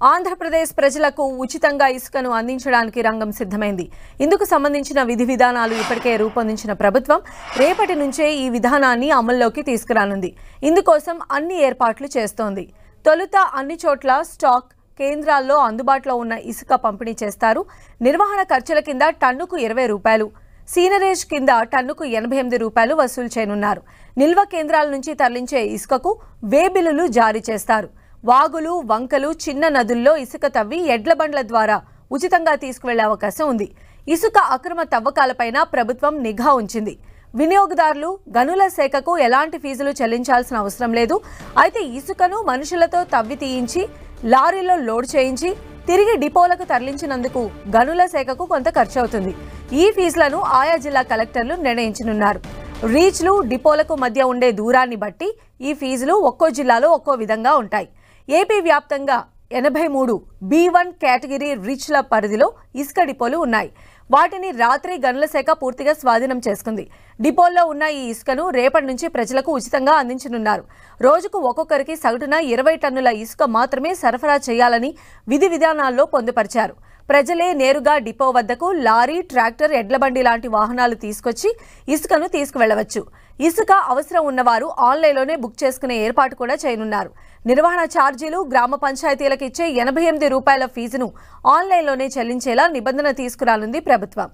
ఆంధ్రప్రదేశ్ ప్రజలకు ఉచితంగా ఇసుకను అందించడానికి రంగం సిద్ధమైంది. ఇందుకు సంబంధించిన విధి విధానాలు ఇప్పటికే రూపొందించిన ప్రభుత్వం రేపటి నుంచే ఈ విధానాన్ని అమల్లోకి తీసుకురానుంది. ఇందుకోసం అన్ని ఏర్పాట్లు చేస్తోంది. తొలుత అన్ని చోట్ల స్టాక్ కేంద్రాల్లో అందుబాటులో ఉన్న ఇసుక పంపిణీ చేస్తారు. నిర్వహణ ఖర్చుల కింద టన్నుకు 20 రూపాయలు, సీనరేజ్ కింద టన్నుకు 88 రూపాయలు వసూలు చేయనున్నారు. నిల్వ కేంద్రాల నుంచి తరలించే ఇసుకకు వే బిల్లులు జారీ చేస్తారు. వాగులు, వంకలు, చిన్న నదుల్లో ఇసుక తవ్వి ఎడ్ల బండ్ల ద్వారా ఉచితంగా తీసుకువెళ్లే అవకాశం ఉంది. ఇసుక అక్రమ తవ్వకాలపైన ప్రభుత్వం నిఘా ఉంచింది. వినియోగదారులు, గనుల శాఖకు ఎలాంటి ఫీజులు చెల్లించాల్సిన అవసరం లేదు. అయితే ఇసుకను మనుషులతో తవ్వి తీయించి లారీలో లోడ్ చేయించి తిరిగి డిపోలకు తరలించినందుకు గనుల శాఖకు కొంత ఖర్చు అవుతుంది. ఈ ఫీజులను ఆయా జిల్లా కలెక్టర్లు నిర్ణయించనున్నారు. రీచ్లు, డిపోలకు మధ్య ఉండే దూరాన్ని బట్టి ఈ ఫీజులు ఒక్కో జిల్లాలో ఒక్కో విధంగా ఉంటాయి. ఏపీ వ్యాప్తంగా 83 B1 కేటగిరీ రీచ్ల పరిధిలో ఇసుక డిపోలు ఉన్నాయి. వాటిని రాత్రి గనుల శాఖ పూర్తిగా స్వాధీనం చేసుకుంది. డిపోల్లో ఉన్న ఈ ఇసుకను రేపటి నుంచి ప్రజలకు ఉచితంగా అందించనున్నారు. రోజుకు ఒక్కొక్కరికి సగటున 20 టన్నుల ఇసుక మాత్రమే సరఫరా చేయాలని విధి విధానాల్లో పొందుపరిచారు. ప్రజలే నేరుగా డిపో వద్దకు లారీ, ట్రాక్టర్, ఎడ్లబండి లాంటి వాహనాలు తీసుకొచ్చి ఇసుకను తీసుకువెళ్లవచ్చు. ఇసుక అవసరం ఉన్నవారు ఆన్లైన్లోనే బుక్ చేసుకునే ఏర్పాటు కూడా చేయనున్నారు. నిర్వహణ ఛార్జీలు, గ్రామ పంచాయతీలకు ఇచ్చే 88 రూపాయల ఫీజును ఆన్లైన్లోనే చెల్లించేలా నిబంధన తీసుకురానుంది ప్రభుత్వం.